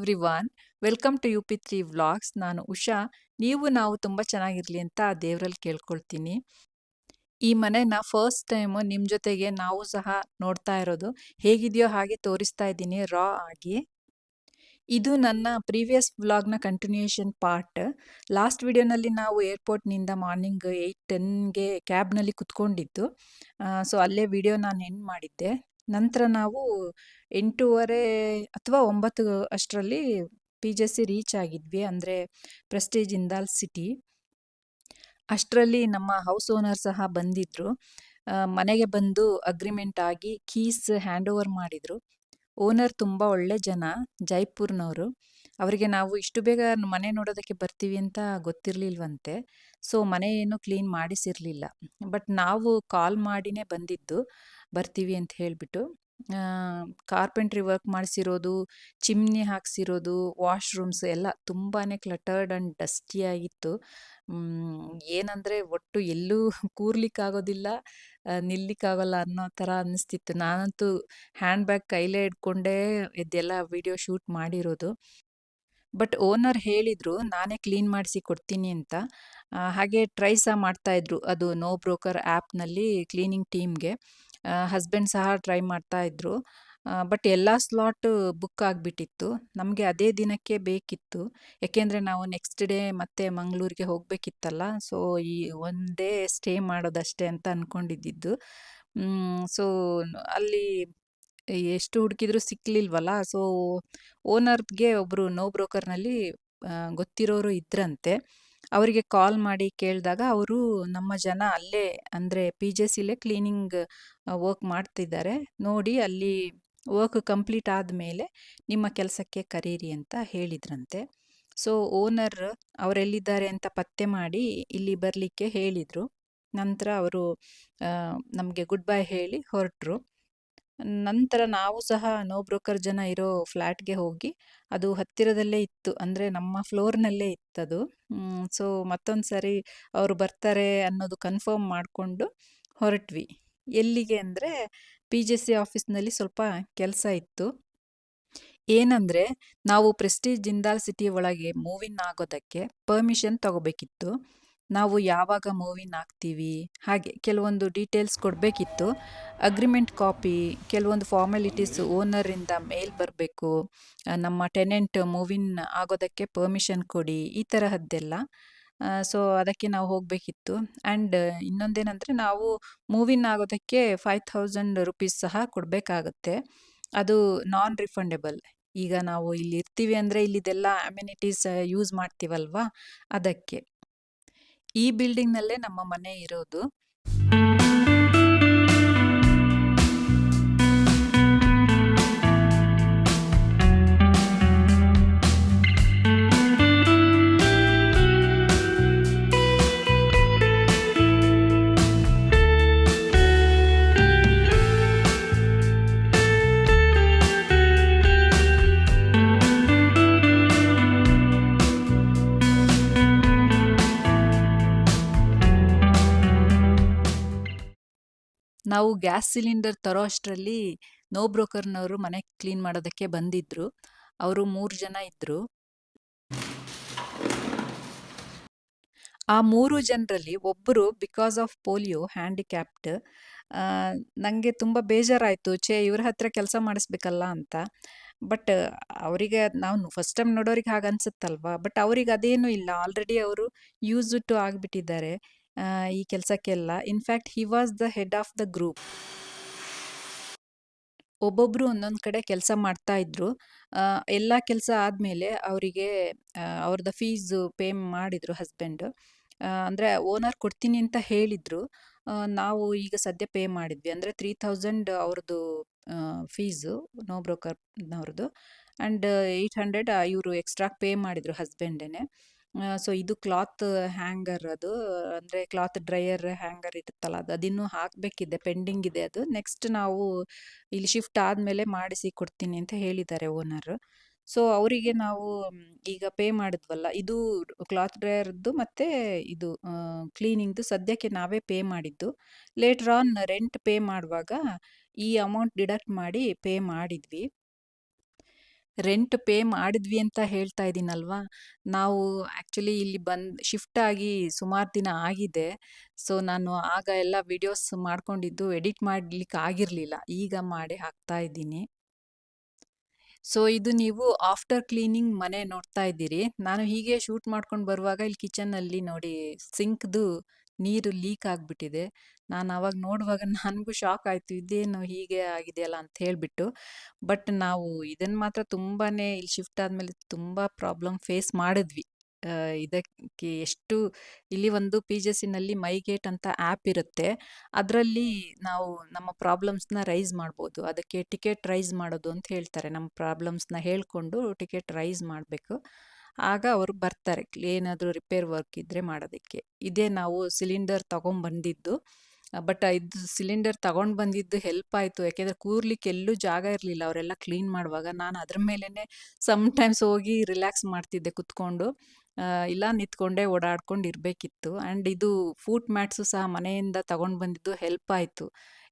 Everyone, welcome to UP3 vlogs. ನಾನು ಉಷಾ. ನಾವು ತುಂಬ ಚೆನ್ನಾಗಿರ್ಲಿ ಅಂತ ದೇವರಲ್ಲಿ ಕೇಳ್ಕೊಳ್ತೀನಿ. ಈ ಮನೆನ ಫಸ್ಟ್ ಟೈಮು ನಿಮ್ಮ ಜೊತೆಗೆ ನಾವು ಸಹ ನೋಡ್ತಾ ಇರೋದು. ಹೇಗಿದೆಯೋ ಹಾಗೆ ತೋರಿಸ್ತಾ ಇದ್ದೀನಿ ರಾ ಆಗಿ. ಇದು ನನ್ನ ಪ್ರೀವಿಯಸ್ ವ್ಲಾಗ್ನ ಕಂಟಿನ್ಯೂಯೇಷನ್ ಪಾರ್ಟ್. ಲಾಸ್ಟ್ ವಿಡಿಯೋನಲ್ಲಿ ನಾವು ಏರ್ಪೋರ್ಟ್ನಿಂದ ಮಾರ್ನಿಂಗ್ 8:10ಗೆ ಕ್ಯಾಬ್ನಲ್ಲಿ ಕುತ್ಕೊಂಡಿದ್ದು. ಸೊ ಅಲ್ಲೇ ವಿಡಿಯೋ ನಾನು ಎಂಡ್ ಮಾಡಿದ್ದೆ. ನಂತರ ನಾವು 8:30 ಅಥವಾ 9 ಅಷ್ಟರಲ್ಲಿ PJC ರೀಚ್ ಆಗಿದ್ವಿ, ಅಂದರೆ ಪ್ರೆಸ್ಟೀಜ್ ಇಂದಾಲ್ ಸಿಟಿ. ಅಷ್ಟರಲ್ಲಿ ನಮ್ಮ ಹೌಸ್ ಓನರ್ ಸಹ ಬಂದಿದ್ರು. ಮನೆಗೆ ಬಂದು ಅಗ್ರಿಮೆಂಟ್ ಆಗಿ ಕೀಸ್ ಹ್ಯಾಂಡ್ ಓವರ್ ಮಾಡಿದ್ರು. ಓನರ್ ತುಂಬ ಒಳ್ಳೆ ಜನ, ಜೈಪುರ್ನವರು. ಅವರಿಗೆ ನಾವು ಇಷ್ಟು ಬೇಗ ಮನೆ ನೋಡೋದಕ್ಕೆ ಬರ್ತೀವಿ ಅಂತ ಗೊತ್ತಿರಲಿಲ್ವಂತೆ. ಸೊ ಮನೆ ಏನು ಕ್ಲೀನ್ ಮಾಡಿಸಿರಲಿಲ್ಲ. ಬಟ್ ನಾವು ಕಾಲ್ ಮಾಡಿನೇ ಬಂದಿದ್ದು ಬರ್ತೀವಿ ಅಂತ ಹೇಳಿಬಿಟ್ಟು. ಕಾರ್ಪೆಂಟ್ರಿ ವರ್ಕ್ ಮಾಡಿಸಿರೋದು, ಚಿಮ್ನಿ ಹಾಕ್ಸಿರೋದು, ವಾಶ್ರೂಮ್ಸ್ ಎಲ್ಲ ತುಂಬಾ ಕ್ಲಟರ್ಡ್ ಆ್ಯಂಡ್ ಡಸ್ಟಿಯಾಗಿತ್ತು. ಏನಂದರೆ ಒಟ್ಟು ಎಲ್ಲೂ ಕೂರ್ಲಿಕ್ಕಾಗೋದಿಲ್ಲ, ನಿಲ್ಲಿಕ್ಕಾಗೋಲ್ಲ ಅನ್ನೋ ಥರ ಅನ್ನಿಸ್ತಿತ್ತು. ನಾನಂತೂ ಹ್ಯಾಂಡ್ ಬ್ಯಾಗ್ ಕೈಲೇ ಹಿಡ್ಕೊಂಡೇ ಇದೆಲ್ಲ ವಿಡಿಯೋ ಶೂಟ್ ಮಾಡಿರೋದು. ಬಟ್ ಓನರ್ ಹೇಳಿದರು ನಾನೇ ಕ್ಲೀನ್ ಮಾಡಿಸಿ ಕೊಡ್ತೀನಿ ಅಂತ. ಹಾಗೆ ಟ್ರೈ ಸಹ ಮಾಡ್ತಾಯಿದ್ರು, ಅದು ನೋ ಬ್ರೋಕರ್ ಆ್ಯಪ್ನಲ್ಲಿ ಕ್ಲೀನಿಂಗ್ ಟೀಮ್ಗೆ. ಹಸ್ಬೆಂಡ್ ಸಹ ಟ್ರೈ ಮಾಡ್ತಾಯಿದ್ರು. ಬಟ್ ಎಲ್ಲ ಸ್ಲಾಟ್ ಬುಕ್ ಆಗಿಬಿಟ್ಟಿತ್ತು. ನಮಗೆ ಅದೇ ದಿನಕ್ಕೆ ಬೇಕಿತ್ತು, ಯಾಕೆಂದರೆ ನಾವು ನೆಕ್ಸ್ಟ್ ಡೇ ಮತ್ತೆ ಮಂಗಳೂರಿಗೆ ಹೋಗಬೇಕಿತ್ತಲ್ಲ. ಸೊ ಈ ಒನ್ ಡೇ ಸ್ಟೇ ಮಾಡೋದಷ್ಟೇ ಅಂತ ಅಂದ್ಕೊಂಡಿದ್ದಿದ್ದು. ಸೊ ಅಲ್ಲಿ ಎಷ್ಟು ಹುಡುಕಿದ್ರು ಸಿಕ್ಕಲಿಲ್ವಲ್ಲ. ಸೊ ಓನರ್ಗೆ ಒಬ್ಬರು ನೋ ಬ್ರೋಕರ್ನಲ್ಲಿ ಗೊತ್ತಿರೋರು ಇದ್ರಂತೆ. ಅವರಿಗೆ ಕಾಲ್ ಮಾಡಿ ಕೇಳಿದಾಗ ಅವರು ನಮ್ಮ ಜನ ಅಲ್ಲೇ, ಅಂದರೆ PJCಲೇ ಕ್ಲೀನಿಂಗ್ ವರ್ಕ್ ಮಾಡ್ತಿದ್ದಾರೆ ನೋಡಿ, ಅಲ್ಲಿ ವರ್ಕ್ ಕಂಪ್ಲೀಟ್ ಆದಮೇಲೆ ನಿಮ್ಮ ಕೆಲಸಕ್ಕೆ ಕರೀರಿ ಅಂತ ಹೇಳಿದ್ರಂತೆ. ಸೊ ಓನರ್ ಅವರೆಲ್ಲಿದ್ದಾರೆ ಅಂತ ಪತ್ತೆ ಮಾಡಿ ಇಲ್ಲಿ ಬರಲಿಕ್ಕೆ ಹೇಳಿದರು. ನಂತರ ಅವರು ನಮಗೆ ಗುಡ್ ಬೈ ಹೇಳಿ ಹೊರಟರು. ನಂತರ ನಾವು ಸಹ ನೋ ಬ್ರೋಕರ್ ಜನ ಇರೋ ಫ್ಲ್ಯಾಟ್ಗೆ ಹೋಗಿ, ಅದು ಹತ್ತಿರದಲ್ಲೇ ಇತ್ತು, ಅಂದರೆ ನಮ್ಮ ಫ್ಲೋರ್ನಲ್ಲೇ ಇತ್ತದು. ಸೊ ಮತ್ತೊಂದು ಸರಿ ಅವರು ಬರ್ತಾರೆ ಅನ್ನೋದು ಕನ್ಫರ್ಮ್ ಮಾಡಿಕೊಂಡು ಹೊರಟ್ವಿ. ಎಲ್ಲಿಗೆ ಅಂದರೆ PJC ಆಫೀಸ್ನಲ್ಲಿ ಸ್ವಲ್ಪ ಕೆಲಸ ಇತ್ತು. ಏನಂದರೆ ನಾವು ಪ್ರೆಸ್ಟೀಜ್ ಜಿಂದಾಲ್ ಸಿಟಿ ಒಳಗೆ ಮೂವ್ ಇನ್ ಆಗೋದಕ್ಕೆ ಪರ್ಮಿಷನ್ ತಗೋಬೇಕಿತ್ತು. ನಾವು ಯಾವಾಗ ಮೂವ್ ಇನ್ ಆಗ್ತೀವಿ, ಹಾಗೆ ಕೆಲವೊಂದು ಡೀಟೇಲ್ಸ್ ಕೊಡಬೇಕಿತ್ತು. ಅಗ್ರಿಮೆಂಟ್ ಕಾಪಿ, ಕೆಲವೊಂದು ಫಾರ್ಮಾಲಿಟೀಸ್, ಓನರಿಂದ ಮೇಲ್ ಬರಬೇಕು, ನಮ್ಮ ಟೆನೆಂಟ್ ಮೂವ್ ಇನ್ ಆಗೋದಕ್ಕೆ ಪರ್ಮಿಷನ್ ಕೊಡಿ, ಈ ತರಹದ್ದೆಲ್ಲ. ಸೊ ಅದಕ್ಕೆ ನಾವು ಹೋಗಬೇಕಿತ್ತು. ಆ್ಯಂಡ್ ಇನ್ನೊಂದೇನೆಂದರೆ ನಾವು ಮೂವ್ ಇನ್ ಆಗೋದಕ್ಕೆ 5000 ರುಪೀಸ್ ಸಹ ಕೊಡಬೇಕಾಗತ್ತೆ. ಅದು ನಾನ್ ರಿಫಂಡೆಬಲ್. ಈಗ ನಾವು ಇಲ್ಲಿ ಇರ್ತೀವಿ ಅಂದರೆ ಇಲ್ಲಿದೆಲ್ಲ ಅಮ್ಯುನಿಟೀಸ್ ಯೂಸ್ ಮಾಡ್ತೀವಲ್ವಾ, ಅದಕ್ಕೆ. ಈ ಬಿಲ್ಡಿಂಗ್ನಲ್ಲೇ ನಮ್ಮ ಮನೆ ಇರೋದು. ನಾವು ಗ್ಯಾಸ್ ಸಿಲಿಂಡರ್ ತರೋ ಅಷ್ಟರಲ್ಲಿ ನೋ ಬ್ರೋಕರ್ನವರು ಮನೆ ಕ್ಲೀನ್ ಮಾಡೋದಕ್ಕೆ ಬಂದಿದ್ದರು. ಅವರು 3 ಜನ ಇದ್ದರು. ಆ 3 ಜನರಲ್ಲಿ ಒಬ್ಬರು ಬಿಕಾಸ್ ಆಫ್ ಪೋಲಿಯೋ ಹ್ಯಾಂಡಿಕ್ಯಾಪ್ಡ್. ನನಗೆ ತುಂಬ ಬೇಜಾರಾಯಿತು, ಇವ್ರ ಹತ್ರ ಕೆಲಸ ಮಾಡಿಸ್ಬೇಕಲ್ಲ ಅಂತ. ಬಟ್ ಅವರಿಗೆ, ನಾವು ಫಸ್ಟ್ ಟೈಮ್ ನೋಡೋರಿಗೆ ಹಾಗೆ ಅನ್ಸುತ್ತಲ್ವಾ, ಬಟ್ ಅವ್ರಿಗೆ ಅದೇನೂ ಇಲ್ಲ. ಆಲ್ರೆಡಿ ಅವರು ಯೂಸ್ ಟು ಆಗಿಬಿಟ್ಟಿದ್ದಾರೆ ಈ ಕೆಲಸಕ್ಕೆಲ್ಲ. In fact he was the head of the group. ಒಬ್ಬೊಬ್ಬರು ಒಂದೊಂದು ಕಡೆ ಕೆಲಸ ಮಾಡ್ತಾ ಇದ್ರು. ಎಲ್ಲ ಕೆಲಸ ಆದಮೇಲೆ ಅವರಿಗೆ ಅವ್ರದ್ದು ಫೀಸು ಪೇ ಮಾಡಿದರು ಹಸ್ಬೆಂಡ್. ಅಂದರೆ ಓನರ್ ಕೊಡ್ತೀನಿ ಅಂತ ಹೇಳಿದರು. ನಾವು ಈಗ ಸದ್ಯ ಪೇ ಮಾಡಿದ್ವಿ, ಅಂದರೆ 3000 ಅವ್ರದ್ದು ಫೀಸು ನೋ ಬ್ರೋಕರ್ನವ್ರದ್ದು. ಆ್ಯಂಡ್ 800 ಇವರು ಎಕ್ಸ್ಟ್ರಾ ಪೇ ಮಾಡಿದರು ಹಸ್ಬೆಂಡೇ. ಸೊ ಇದು ಕ್ಲಾತ್ ಹ್ಯಾಂಗರ್, ಅದು ಅಂದರೆ ಕ್ಲಾತ್ ಡ್ರೈಯರ್ ಹ್ಯಾಂಗರ್ ಇರುತ್ತಲ್ಲ, ಅದಿನ್ನೂ ಹಾಕಬೇಕಿದೆ, ಪೆಂಡಿಂಗ್ ಇದೆ ಅದು. ನೆಕ್ಸ್ಟ್ ನಾವು ಇಲ್ಲಿ ಶಿಫ್ಟ್ ಆದಮೇಲೆ ಮಾಡಿಸಿ ಕೊಡ್ತೀನಿ ಅಂತ ಹೇಳಿದ್ದಾರೆ ಓನರ್. ಸೊ ಅವರಿಗೆ ನಾವು ಈಗ ಪೇ ಮಾಡಿದ್ವಲ್ಲ, ಇದು ಕ್ಲಾತ್ ಡ್ರೈಯರ್ದು ಮತ್ತು ಇದು ಕ್ಲೀನಿಂಗ್ದು ಸದ್ಯಕ್ಕೆ ನಾವೇ ಪೇ ಮಾಡಿದ್ದು. ಲೇಟರ್ ಆನ್ ರೆಂಟ್ ಪೇ ಮಾಡುವಾಗ ಈ ಅಮೌಂಟ್ ಡಿಡಕ್ಟ್ ಮಾಡಿ ಪೇ ಮಾಡಿದ್ವಿ. ರೆಂಟ್ ಪೇ ಮಾಡಿದ್ವಿ ಅಂತ ಹೇಳ್ತಾ ಇದ್ದೀನಲ್ವಾ, ನಾವು ಆ್ಯಕ್ಚುಲಿ ಇಲ್ಲಿ ಶಿಫ್ಟ್ ಆಗಿ ಸುಮಾರು ದಿನ ಆಗಿದೆ. ಸೊ, ನಾನು ಆಗ ಎಲ್ಲ ವಿಡಿಯೋಸ್ ಮಾಡ್ಕೊಂಡಿದ್ದು ಎಡಿಟ್ ಮಾಡ್ಲಿಕ್ಕೆ ಆಗಿರಲಿಲ್ಲ. ಈಗ ಮಾಡಿ ಹಾಕ್ತಾ ಇದ್ದೀನಿ. ಸೊ, ಇದು ನೀವು ಆಫ್ಟರ್ ಕ್ಲೀನಿಂಗ್ ಮನೆ ನೋಡ್ತಾ ಇದ್ದೀರಿ. ನಾನು ಹೀಗೆ ಶೂಟ್ ಮಾಡ್ಕೊಂಡು ಬರುವಾಗ ಇಲ್ಲಿ ಕಿಚನ್ನಲ್ಲಿ ನೋಡಿ ಸಿಂಕ್‌ದು ನೀರು ಲೀಕ್ ಆಗ್ಬಿಟ್ಟಿದೆ. ನಾನು ಆವಾಗ ನೋಡುವಾಗ ನನಗೂ ಶಾಕ್ ಆಯ್ತು. ಇದೇನು ಹೀಗೆ ಆಗಿದೆಯಲ್ಲ ಅಂತ ಹೇಳ್ಬಿಟ್ಟು. ಬಟ್ ನಾವು ಇದನ್ನು ಮಾತ್ರ ತುಂಬಾನೇ ಇಲ್ಲಿ ಶಿಫ್ಟ್ ಆದ್ಮೇಲೆ ತುಂಬಾ ಪ್ರಾಬ್ಲಮ್ ಫೇಸ್ ಮಾಡಿದ್ವಿ. ಇದಕ್ಕೆ ಎಷ್ಟು ಇಲ್ಲಿ ಒಂದು ಪಿಜೆಸಿನಲ್ಲಿ ಮೈಗೇಟ್ ಅಂತ ಆ್ಯಪ್ ಇರುತ್ತೆ. ಅದರಲ್ಲಿ ನಾವು ನಮ್ಮ ಪ್ರಾಬ್ಲಮ್ಸ್‌ನ ರೈಸ್ ಮಾಡ್ಬೋದು. ಅದಕ್ಕೆ ಟಿಕೆಟ್ ರೈಸ್ ಮಾಡೋದು ಅಂತ ಹೇಳ್ತಾರೆ. ನಮ್ಮ ಪ್ರಾಬ್ಲಮ್ಸ್‌ನ ಹೇಳ್ಕೊಂಡು ಟಿಕೆಟ್ ರೈಸ್ ಮಾಡಬೇಕು. ಆಗ ಅವರು ಬರ್ತಾರೆ ಏನಾದರೂ ರಿಪೇರ್ ವರ್ಕ್ ಇದ್ದರೆ ಮಾಡೋದಕ್ಕೆ. ಇದೇ ನಾವು ಸಿಲಿಂಡರ್ ತಗೊಂಬಂದಿದ್ದು. ಬಟ್ ಇದು ಸಿಲಿಂಡರ್ ತಗೊಂಡು ಬಂದಿದ್ದು ಹೆಲ್ಪ್ ಆಯಿತು. ಯಾಕೆಂದರೆ ಕೂರ್ಲಿಕ್ಕೆ ಎಲ್ಲೂ ಜಾಗ ಇರಲಿಲ್ಲ ಅವರೆಲ್ಲ ಕ್ಲೀನ್ ಮಾಡುವಾಗ. ನಾನು ಅದ್ರ ಮೇಲೇನೆ ಸಮ್‌ಟೈಮ್ಸ್ ಹೋಗಿ ರಿಲ್ಯಾಕ್ಸ್ ಮಾಡ್ತಿದ್ದೆ ಕುತ್ಕೊಂಡು. ಇಲ್ಲ ನಿಂತ್ಕೊಂಡೇ ಓಡಾಡ್ಕೊಂಡು ಇರಬೇಕಿತ್ತು. ಆ್ಯಂಡ್ ಇದು ಫೂಟ್ ಮ್ಯಾಟ್ಸು ಸಹ ಮನೆಯಿಂದ ತಗೊಂಡು ಬಂದಿದ್ದು ಹೆಲ್ಪ್ ಆಯಿತು.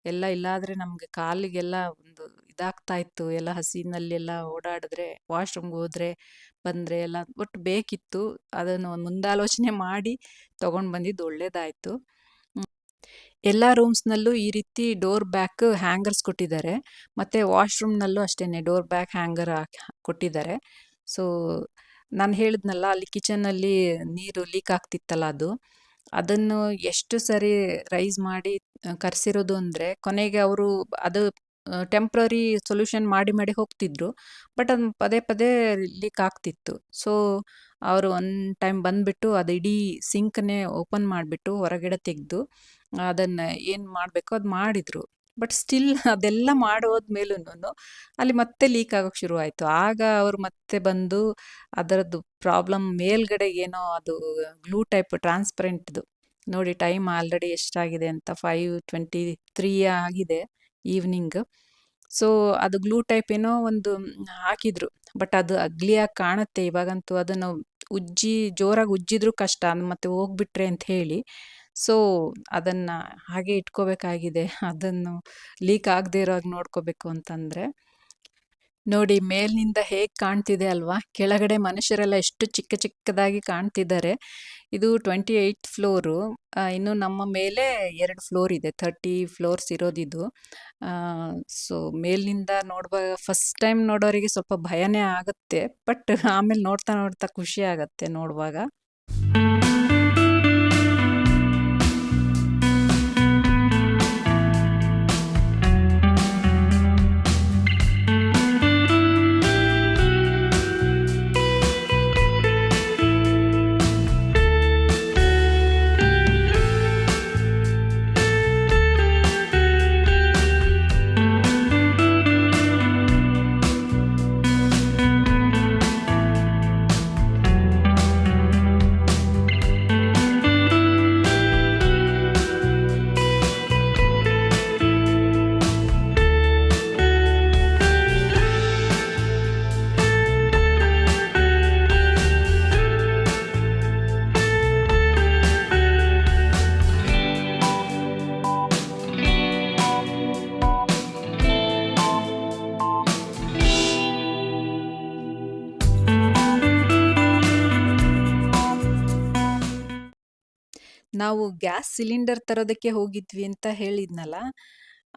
ಎಲ್ಲ ಇಲ್ಲಾದರೆ ನಮಗೆ ಕಾಲಿಗೆಲ್ಲ ಒಂದು ಇದಾಗ್ತಾ ಇತ್ತು. ಎಲ್ಲ ಹಸಿನಲ್ಲೆಲ್ಲ ಓಡಾಡಿದ್ರೆ ವಾಶ್‌ರೂಮ್‌ಗೆ ಹೋದ್ರೆ ಬಂದರೆ ಎಲ್ಲ ಒಟ್ಟು ಬೇಕಿತ್ತು. ಅದನ್ನು ಮುಂದಾಲೋಚನೆ ಮಾಡಿ ತಗೊಂಡು ಬಂದಿದ್ದು ಒಳ್ಳೆಯದಾಯಿತು. ಎಲ್ಲ ರೂಮ್ಸ್‌ನಲ್ಲೂ ಈ ರೀತಿ ಡೋರ್ ಬ್ಯಾಕ್ ಹ್ಯಾಂಗರ್ಸ್ ಕೊಟ್ಟಿದ್ದಾರೆ. ಮತ್ತು ವಾಶ್‌ರೂಮ್‌ನಲ್ಲೂ ಅಷ್ಟೇನೆ ಡೋರ್ ಬ್ಯಾಕ್ ಹ್ಯಾಂಗರ್ ಕೊಟ್ಟಿದ್ದಾರೆ. ಸೊ, ನಾನು ಹೇಳಿದ್ನಲ್ಲ ಅಲ್ಲಿ ಕಿಚನಲ್ಲಿ ನೀರು ಲೀಕ್ ಆಗ್ತಿತ್ತಲ್ಲ ಅದು. ಅದನ್ನು ಎಷ್ಟು ಸರಿ ರೈಸ್ ಮಾಡಿ ಕರೆಸಿರೋದು ಅಂದರೆ ಕೊನೆಗೆ ಅವರು ಅದು ಟೆಂಪ್ರರಿ ಸೊಲ್ಯೂಷನ್ ಮಾಡಿ ಮಾಡಿ ಹೋಗ್ತಿದ್ರು. ಬಟ್ ಅದು ಪದೇ ಪದೇ ಲೀಕ್ ಆಗ್ತಿತ್ತು. ಸೊ, ಅವರು ಒನ್ ಟೈಮ್ ಬಂದುಬಿಟ್ಟು ಅದು ಇಡೀ ಸಿಂಕ್‌ನೇ ಓಪನ್ ಮಾಡಿಬಿಟ್ಟು ಹೊರಗಡೆ ತೆಗೆದು ಅದನ್ನು ಏನು ಮಾಡಬೇಕೋ ಅದು ಮಾಡಿದರು. ಬಟ್ ಸ್ಟಿಲ್ ಅದೆಲ್ಲ ಮಾಡೋದ್ಮೇಲೂನು ಅಲ್ಲಿ ಮತ್ತೆ ಲೀಕ್ ಆಗೋಕ್ಕೆ ಶುರುವಾಯಿತು. ಆಗ ಅವರು ಮತ್ತೆ ಬಂದು ಅದರದ್ದು ಪ್ರಾಬ್ಲಮ್ ಮೇಲ್ಗಡೆ ಏನೋ ಅದು ಗ್ಲೂ ಟೈಪ್ ಟ್ರಾನ್ಸ್ಪರೆಂಟ್‌ದು ನೋಡಿ ಟೈಮ್ ಆಲ್ರೆಡಿ ಎಷ್ಟಾಗಿದೆ ಅಂತ 5:23 ಆಗಿದೆ ಈವ್ನಿಂಗ್. ಸೊ, ಅದು ಗ್ಲೂ ಟೈಪ್ ಏನೋ ಒಂದು ಹಾಕಿದ್ರು. ಬಟ್ ಅದು ಅಗ್ಲಿಯಾಗಿ ಕಾಣುತ್ತೆ ಇವಾಗಂತೂ. ಅದನ್ನು ಜೋರಾಗಿ ಉಜ್ಜಿದ್ರೂ ಕಷ್ಟ ಮತ್ತೆ ಹೋಗ್ಬಿಟ್ರೆ ಅಂತ ಹೇಳಿ. ಸೊ, ಅದನ್ನು ಹಾಗೆ ಇಟ್ಕೋಬೇಕಾಗಿದೆ. ಅದನ್ನು ಲೀಕ್ ಆಗದೇ ಇರೋ ಹಾಗೆ ನೋಡ್ಕೋಬೇಕು ಅಂತಂದರೆ. ನೋಡಿ ಮೇಲಿನಿಂದ ಹೇಗೆ ಕಾಣ್ತಿದೆ ಅಲ್ವಾ? ಕೆಳಗಡೆ ಮನುಷ್ಯರೆಲ್ಲ ಎಷ್ಟು ಚಿಕ್ಕ ಚಿಕ್ಕದಾಗಿ ಕಾಣ್ತಿದ್ದಾರೆ. ಇದು 28th ಫ್ಲೋರು. ಇನ್ನು ನಮ್ಮ ಮೇಲೆ 2 ಫ್ಲೋರ್ ಇದೆ. 30 ಫ್ಲೋರ್ಸ್ ಇರೋದಿದು. ಸೊ, ಮೇಲಿನಿಂದ ನೋಡುವಾಗ ಫಸ್ಟ್ ಟೈಮ್ ನೋಡೋರಿಗೆ ಸ್ವಲ್ಪ ಭಯನೇ ಆಗುತ್ತೆ. ಬಟ್ ಆಮೇಲೆ ನೋಡ್ತಾ ನೋಡ್ತಾ ಖುಷಿ ಆಗುತ್ತೆ ನೋಡುವಾಗ. ನಾವು ಗ್ಯಾಸ್ ಸಿಲಿಂಡರ್ ತರೋದಕ್ಕೆ ಹೋಗಿದ್ವಿ ಅಂತ ಹೇಳಿದ್ನಲ್ಲ,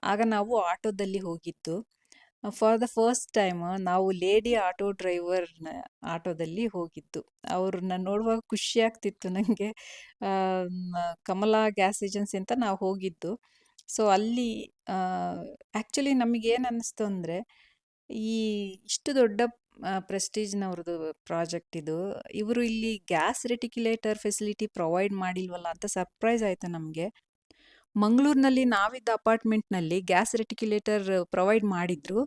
ಆಗ ನಾವು ಆಟೋದಲ್ಲಿ ಹೋಗಿದ್ದು. ಫಾರ್ ದ ಫಸ್ಟ್ ಟೈಮ್ ನಾವು ಲೇಡಿ ಆಟೋ ಡ್ರೈವರ್‌ನ ಆಟೋದಲ್ಲಿ ಹೋಗಿದ್ದು. ಅವ್ರನ್ನ ನೋಡುವಾಗ ಖುಷಿ ಆಗ್ತಿತ್ತು ನನಗೆ. ಕಮಲಾ ಗ್ಯಾಸ್ ಏಜೆನ್ಸಿ ಅಂತ ನಾವು ಹೋಗಿದ್ದು. ಸೊ, ಅಲ್ಲಿ ಆ್ಯಕ್ಚುಲಿ ನಮಗೇನು ಅನ್ನಿಸ್ತು ಅಂದರೆ, ಈ ಇಷ್ಟು ದೊಡ್ಡ ಪ್ರೆಸ್ಟೀಜ್‌ನವ್ರದ್ದು ಪ್ರಾಜೆಕ್ಟ್ ಇದು. ಇವರು ಇಲ್ಲಿ ಗ್ಯಾಸ್ ರೆಟಿಕ್ಯುಲೇಟರ್ ಫೆಸಿಲಿಟಿ ಪ್ರೊವೈಡ್ ಮಾಡಿಲ್ವಲ್ಲ ಅಂತ ಸರ್ಪ್ರೈಸ್ ಆಯಿತು ನಮಗೆ. ಮಂಗಳೂರಿನಲ್ಲಿ ನಾವಿದ್ದ ಅಪಾರ್ಟ್ಮೆಂಟ್‌ನಲ್ಲಿ ಗ್ಯಾಸ್ ರೆಟಿಕ್ಯುಲೇಟರ್ ಪ್ರೊವೈಡ್ ಮಾಡಿದ್ರು.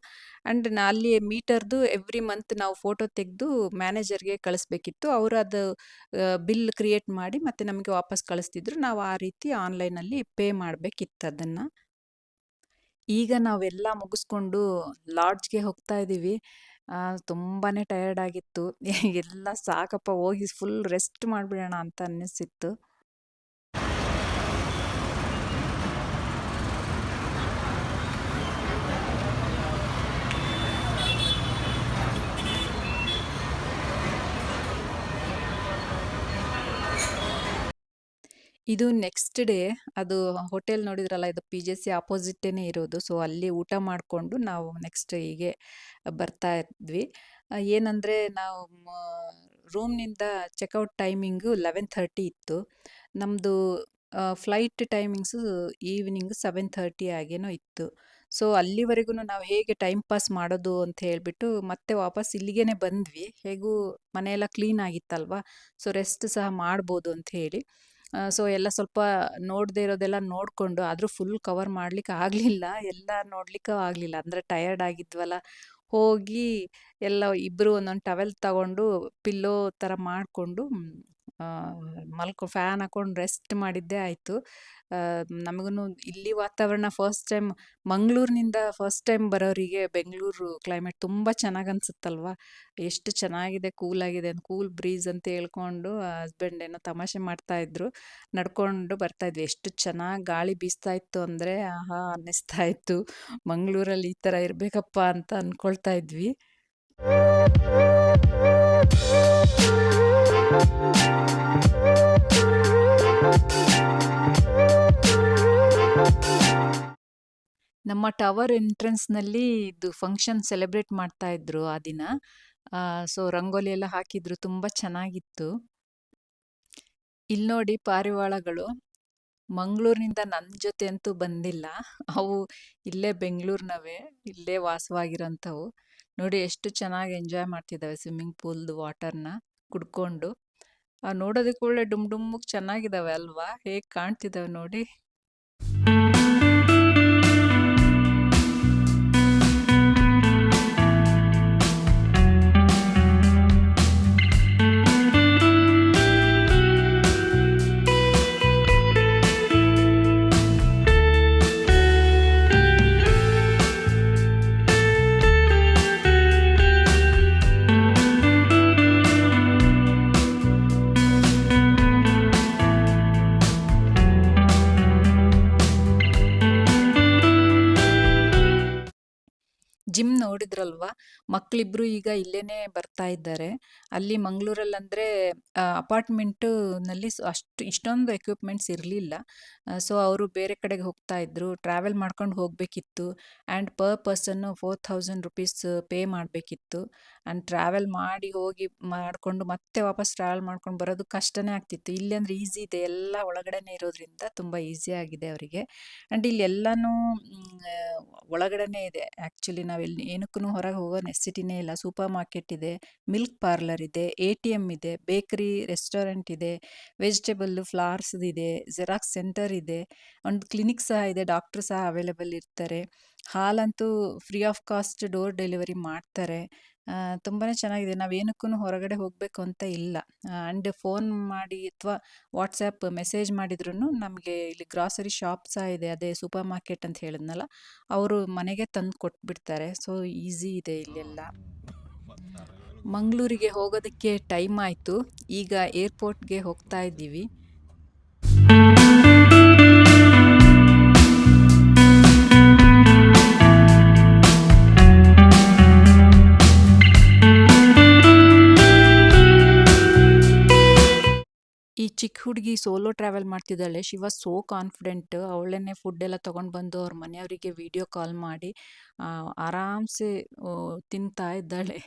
ಆ್ಯಂಡ್ ಅಲ್ಲಿ ಮೀಟರ್ದು ಎವ್ರಿ ಮಂತ್ ನಾವು ಫೋಟೋ ತೆಗೆದು ಮ್ಯಾನೇಜರ್‌ಗೆ ಕಳಿಸ್ಬೇಕಿತ್ತು. ಅವರು ಅದು ಬಿಲ್ ಕ್ರಿಯೇಟ್ ಮಾಡಿ ಮತ್ತೆ ನಮಗೆ ವಾಪಸ್ ಕಳಿಸ್ತಿದ್ರು. ನಾವು ಆ ರೀತಿ ಆನ್‌ಲೈನಲ್ಲಿ ಪೇ ಮಾಡಬೇಕಿತ್ತು ಅದನ್ನು. ಈಗ ನಾವೆಲ್ಲ ಮುಗಿಸ್ಕೊಂಡು ಲಾಡ್ಜ್‌ಗೆ ಹೋಗ್ತಾ ಇದ್ದೀವಿ. ತುಂಬಾನೇ ಟಯರ್ಡ್ ಆಗಿತ್ತು. ಎಲ್ಲ ಸಾಕಪ್ಪ ಹೋಗಿ ಫುಲ್ ರೆಸ್ಟ್ ಮಾಡಿಬಿಡೋಣ ಅಂತ ಅನ್ನಿಸಿತ್ತು. ಇದು ನೆಕ್ಸ್ಟ್ ಡೇ ಅದು ಹೋಟೆಲ್ ನೋಡಿದ್ರಲ್ಲ, ಇದು PJC ಅಪೋಸಿಟೇನೆ ಇರೋದು. ಸೊ ಅಲ್ಲಿ ಊಟ ಮಾಡಿಕೊಂಡು ನಾವು ನೆಕ್ಸ್ಟ್ ಹೀಗೆ ಬರ್ತಾ ಇದ್ವಿ. ಏನಂದ್ರೆ ನಾವು ರೂಮ್ನಿಂದ ಚೆಕ್ಔಟ್ ಟೈಮಿಂಗು 11:30 ಇತ್ತು. ನಮ್ಮದು ಫ್ಲೈಟ್ ಟೈಮಿಂಗ್ಸು ಈವ್ನಿಂಗ್ 7:30 ಹಾಗೇನೋ ಇತ್ತು. ಸೊ ಅಲ್ಲಿವರೆಗೂ ನಾವು ಹೇಗೆ ಟೈಮ್ ಪಾಸ್ ಮಾಡೋದು ಅಂತ ಹೇಳ್ಬಿಟ್ಟು ಮತ್ತೆ ವಾಪಸ್ ಇಲ್ಲಿಗೇನೆ ಬಂದ್ವಿ. ಹೇಗೂ ಮನೆಯೆಲ್ಲ ಕ್ಲೀನ್ ಆಗಿತ್ತಲ್ವಾ, ಸೊ ರೆಸ್ಟ್ ಸಹ ಮಾಡ್ಬೋದು ಅಂತ ಹೇಳಿ. ಸೊ ಎಲ್ಲ ಸ್ವಲ್ಪ ನೋಡದೇ ಇರೋದೆಲ್ಲ ನೋಡಿಕೊಂಡು, ಆದರೂ ಫುಲ್ ಕವರ್ ಮಾಡ್ಲಿಕ್ಕೆ ಆಗಲಿಲ್ಲ, ಎಲ್ಲ ನೋಡ್ಲಿಕ್ಕೂ ಆಗಲಿಲ್ಲ. ಅಂದರೆ ಟಯರ್ಡ್ ಆಗಿದ್ವಲ್ಲ, ಹೋಗಿ ಎಲ್ಲ ಇಬ್ಬರು ಒಂದೊಂದು ಟವೆಲ್ ತಗೊಂಡು ಪಿಲ್ಲೋ ಥರ ಮಾಡಿಕೊಂಡು ಫ್ಯಾನ್ ಹಾಕೊಂಡು ರೆಸ್ಟ್ ಮಾಡಿದ್ದೇ ಆಯಿತು. ನಮಗೂ ಇಲ್ಲಿ ವಾತಾವರಣ ಫಸ್ಟ್ ಟೈಮ್, ಮಂಗಳೂರಿನಿಂದ ಫಸ್ಟ್ ಟೈಮ್ ಬರೋರಿಗೆ ಬೆಂಗಳೂರು ಕ್ಲೈಮೇಟ್ ತುಂಬ ಚೆನ್ನಾಗಿ ಅನ್ಸುತ್ತಲ್ವಾ. ಎಷ್ಟು ಚೆನ್ನಾಗಿದೆ, ಕೂಲ್ ಆಗಿದೆ, ಕೂಲ್ ಬ್ರೀಸ್ ಅಂತ ಹೇಳ್ಕೊಂಡು ಹಸ್ಬೆಂಡ್ ಏನೋ ತಮಾಷೆ ಮಾಡ್ತಾ ಇದ್ರು. ನಡ್ಕೊಂಡು ಬರ್ತಾ ಇದ್ವಿ. ಎಷ್ಟು ಚೆನ್ನಾಗಿ ಗಾಳಿ ಬೀಸ್ತಾ ಇತ್ತು ಅಂದರೆ ಆಹಾ ಅನ್ನಿಸ್ತಾ ಇತ್ತು. ಮಂಗಳೂರಲ್ಲಿ ಈ ಥರ ಇರಬೇಕಪ್ಪ ಅಂತ ಅಂದ್ಕೊಳ್ತಾ ಇದ್ವಿ. ನಮ್ಮ ಟವರ್ ಎಂಟ್ರೆನ್ಸ್ನಲ್ಲಿ ಇದು ಫಂಕ್ಷನ್ ಸೆಲೆಬ್ರೇಟ್ ಮಾಡ್ತಾ ಇದ್ರು ಆ ದಿನ. ಸೊ ರಂಗೋಲಿ ಎಲ್ಲ ಹಾಕಿದ್ರು, ತುಂಬ ಚೆನ್ನಾಗಿತ್ತು. ಇಲ್ಲಿ ನೋಡಿ ಪಾರಿವಾಳಗಳು ಮಂಗಳೂರಿನಿಂದ ನನ್ನ ಜೊತೆ ಅಂತೂ ಬಂದಿಲ್ಲ. ಅವು ಇಲ್ಲೇ ಬೆಂಗಳೂರಿನವೇ, ಇಲ್ಲೇ ವಾಸವಾಗಿರೋಂಥವು. ನೋಡಿ ಎಷ್ಟು ಚೆನ್ನಾಗಿ ಎಂಜಾಯ್ ಮಾಡ್ತಿದ್ದಾವೆ ಸ್ವಿಮ್ಮಿಂಗ್ ಪೂಲ್ದು ವಾಟರ್ನ ಕುಡ್ಕೊಂಡು. ನೋಡೋದಕ್ಕೆ ಒಳ್ಳೆ ಡುಮ್ ಡುಮ್ಮಕ್ಕೆ ಚೆನ್ನಾಗಿದ್ದಾವೆ ಅಲ್ವಾ, ಹೇಗೆ ಕಾಣ್ತಿದ್ದಾವೆ ನೋಡಿ. ಜಿಮ್ ನೋಡಿದ್ರಲ್ವಾ, ಮಕ್ಕಳಿಬ್ರು ಈಗ ಇಲ್ಲೇನೆ ಬರ್ತಾ ಇದ್ದಾರೆ. ಅಲ್ಲಿ ಮಂಗಳೂರಲ್ಲಂದರೆ ಅಪಾರ್ಟ್ಮೆಂಟುನಲ್ಲಿ ಇಷ್ಟೊಂದು ಎಕ್ವಿಪ್ಮೆಂಟ್ಸ್ ಇರಲಿಲ್ಲ. ಸೊ ಅವರು ಬೇರೆ ಕಡೆಗೆ ಹೋಗ್ತಾ ಇದ್ರು, ಟ್ರಾವೆಲ್ ಮಾಡ್ಕೊಂಡು ಹೋಗಬೇಕಿತ್ತು. And per person 4000 rupees pay ಮಾಡಬೇಕಿತ್ತು. ಆ್ಯಂಡ್ ಟ್ರಾವೆಲ್ ಮಾಡಿ ಹೋಗಿ ಮಾಡಿಕೊಂಡು ಮತ್ತೆ ವಾಪಸ್ ಟ್ರಾವೆಲ್ ಮಾಡ್ಕೊಂಡು ಬರೋದು ಕಷ್ಟನೇ ಆಗ್ತಿತ್ತು. ಇಲ್ಲಿ ಅಂದರೆ ಈಸಿ ಇದೆ, ಎಲ್ಲ ಒಳಗಡೆನೇ ಇರೋದ್ರಿಂದ ತುಂಬ ಈಸಿ ಆಗಿದೆ ಅವರಿಗೆ. ಆ್ಯಂಡ್ ಇಲ್ಲಿ ಎಲ್ಲನೂ ಒಳಗಡೆನೇ ಇದೆ. ಆ್ಯಕ್ಚುಲಿ ನಾವೆಲ್ಲಿ ಏನಕ್ಕೂ ಹೊರಗೆ ಹೋಗೋ ನೆಸಿಟಿನೇ ಇಲ್ಲ. ಸೂಪರ್ ಮಾರ್ಕೆಟ್ ಇದೆ, ಮಿಲ್ಕ್ ಪಾರ್ಲರ್ ಇದೆ, ATM ಇದೆ, ಬೇಕರಿ, ರೆಸ್ಟೋರೆಂಟ್ ಇದೆ, ವೆಜಿಟೇಬಲ್ಲು ಫ್ಲವರ್ಸ್ದಿದೆ, ಜೆರಾಕ್ಸ್ ಸೆಂಟರ್ ಇದೆ, ಒಂದು ಕ್ಲಿನಿಕ್ ಸಹ ಇದೆ, ಡಾಕ್ಟ್ರು ಸಹ ಅವೈಲೇಬಲ್ ಇರ್ತಾರೆ. ಹಾಲಂತೂ free of cost door delivery ಮಾಡ್ತಾರೆ. ತುಂಬಾ ಚೆನ್ನಾಗಿದೆ. ನಾವೇನಕ್ಕೂ ಹೊರಗಡೆ ಹೋಗಬೇಕು ಅಂತ ಇಲ್ಲ. ಆ್ಯಂಡ್ ಫೋನ್ ಮಾಡಿ ಅಥವಾ ವಾಟ್ಸ್ಯಾಪ್ ಮೆಸೇಜ್ ಮಾಡಿದ್ರೂ ನಮಗೆ ಇಲ್ಲಿ ಗ್ರಾಸರಿ ಶಾಪ್ ಸಹ ಇದೆ, ಅದೇ ಸೂಪರ್ ಮಾರ್ಕೆಟ್ ಅಂತ ಹೇಳಿದ್ನಲ್ಲ, ಅವರು ಮನೆಗೆ ತಂದು ಕೊಟ್ಬಿಡ್ತಾರೆ. ಸೊ ಈಸಿ ಇದೆ ಇಲ್ಲೆಲ್ಲ. ಮಂಗಳೂರಿಗೆ ಹೋಗೋದಕ್ಕೆ ಟೈಮ್ ಆಯಿತು, ಈಗ ಏರ್ಪೋರ್ಟ್ಗೆ ಹೋಗ್ತಾ ಇದ್ದೀವಿ. ಈ ಚಿಕ್ಕ ಹುಡುಗಿ ಸೋಲೋ ಟ್ರಾವೆಲ್ ಮಾಡ್ತಿದ್ದಾಳೆ. She was so confident. ಅವಳನ್ನೇ ಫುಡ್ ಎಲ್ಲ ತೊಗೊಂಡು ಬಂದು ಅವ್ರ ಮನೆಯವರಿಗೆ ವಿಡಿಯೋ ಕಾಲ್ ಮಾಡಿ ಆರಾಮ್ಸೆ ತಿಂತಾ ಇದ್ದಾಳೆ.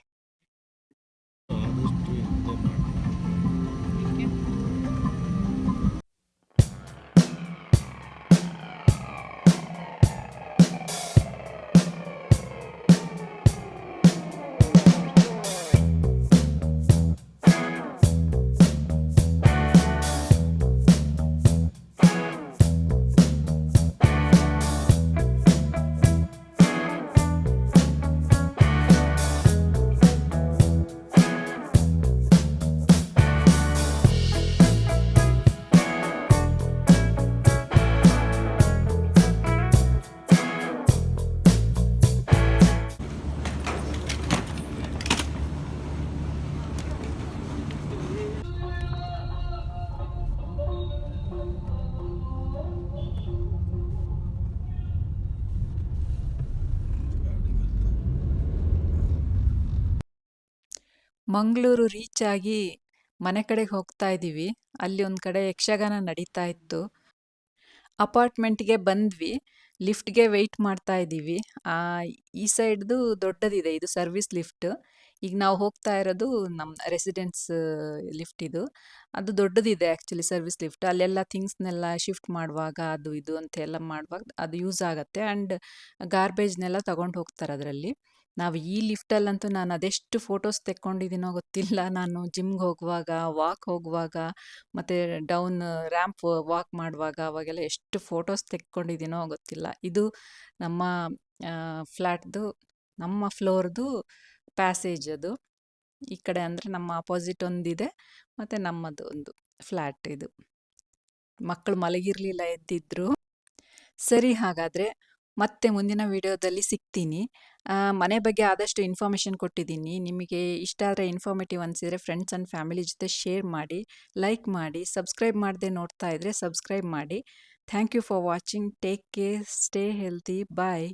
ಮಂಗಳೂರು ರೀಚ್ ಆಗಿ ಮನೆ ಕಡೆಗೆ ಹೋಗ್ತಾ ಇದ್ದೀವಿ. ಅಲ್ಲಿ ಒಂದು ಕಡೆ ಯಕ್ಷಗಾನ ನಡೀತಾ ಇತ್ತು. ಅಪಾರ್ಟ್ಮೆಂಟ್‌ಗೆ ಬಂದ್ವಿ. ಲಿಫ್ಟ್‌ಗೆ ವೆಯ್ಟ್ ಮಾಡ್ತಾ ಇದ್ದೀವಿ. ಈ ಸೈಡ್‌ದು ದೊಡ್ಡದಿದೆ ಇದು ಸರ್ವಿಸ್ ಲಿಫ್ಟ್. ಈಗ ನಾವು ಹೋಗ್ತಾ ಇರೋದು ನಮ್ಮ ರೆಸಿಡೆನ್ಸ್ ಲಿಫ್ಟ್ ಇದು. ಅದು ದೊಡ್ಡದಿದೆ ಆ್ಯಕ್ಚುಲಿ ಸರ್ವಿಸ್ ಲಿಫ್ಟ್. ಅಲ್ಲೆಲ್ಲ ಥಿಂಗ್ಸ್‌ನೆಲ್ಲ ಶಿಫ್ಟ್ ಮಾಡುವಾಗ ಅದು ಇದು ಅಂತೆಲ್ಲ ಮಾಡುವಾಗ ಅದು ಯೂಸ್ ಆಗತ್ತೆ ಆ್ಯಂಡ್ ಗಾರ್ಬೇಜ್‌ನೆಲ್ಲ ತಗೊಂಡು ಹೋಗ್ತಾರೆ ಅದರಲ್ಲಿ. ನಾವು ಈ ಲಿಫ್ಟಲ್ಲಂತೂ ನಾನು ಅದೆಷ್ಟು ಫೋಟೋಸ್ ತೆಕ್ಕೊಂಡಿದ್ದೀನೋ ಗೊತ್ತಿಲ್ಲ. ನಾನು ಜಿಮ್‌ಗೆ ಹೋಗುವಾಗ, ವಾಕ್ ಹೋಗುವಾಗ ಮತ್ತೆ ಡೌನ್ ರ್ಯಾಂಪ್ ವಾಕ್ ಮಾಡುವಾಗ ಅವಾಗೆಲ್ಲ ಎಷ್ಟು ಫೋಟೋಸ್ ತೆಕ್ಕೊಂಡಿದ್ದೀನೋ ಗೊತ್ತಿಲ್ಲ. ಇದು ನಮ್ಮ ಫ್ಲ್ಯಾಟ್‌ದು ನಮ್ಮ ಫ್ಲೋರ್‌ದು ಪ್ಯಾಸೇಜ್ ಅದು. ಈ ಕಡೆ ಅಂದರೆ ನಮ್ಮ ಅಪೋಸಿಟ್ ಒಂದಿದೆ ಮತ್ತು ನಮ್ಮದು ಒಂದು ಫ್ಲ್ಯಾಟ್ ಇದು. ಮಕ್ಕಳು ಮಲಗಿರಲಿಲ್ಲ ಎದ್ದಿದ್ರು. ಸರಿ ಹಾಗಾದರೆ ಮತ್ತೆ ಮುಂದಿನ ವಿಡಿಯೋದಲ್ಲಿ ಸಿಗ್ತೀನಿ. ಮನೆ ಬಗ್ಗೆ ಆದಷ್ಟು ಇನ್ಫಾರ್ಮೇಷನ್ ಕೊಟ್ಟಿದ್ದೀನಿ. ನಿಮಗೆ ಇಷ್ಟ ಆದರೆ ಇನ್ಫಾರ್ಮೇಟಿವ್ ಅನಿಸಿದರೆ ಫ್ರೆಂಡ್ಸ್ ಆ್ಯಂಡ್ ಫ್ಯಾಮಿಲಿ ಜೊತೆ ಶೇರ್ ಮಾಡಿ, ಲೈಕ್ ಮಾಡಿ, ಸಬ್ಸ್ಕ್ರೈಬ್ ಮಾಡದೆ ನೋಡ್ತಾ ಇದ್ದರೆ ಸಬ್ಸ್ಕ್ರೈಬ್ ಮಾಡಿ. Thank you for watching. Take care, stay healthy, bye.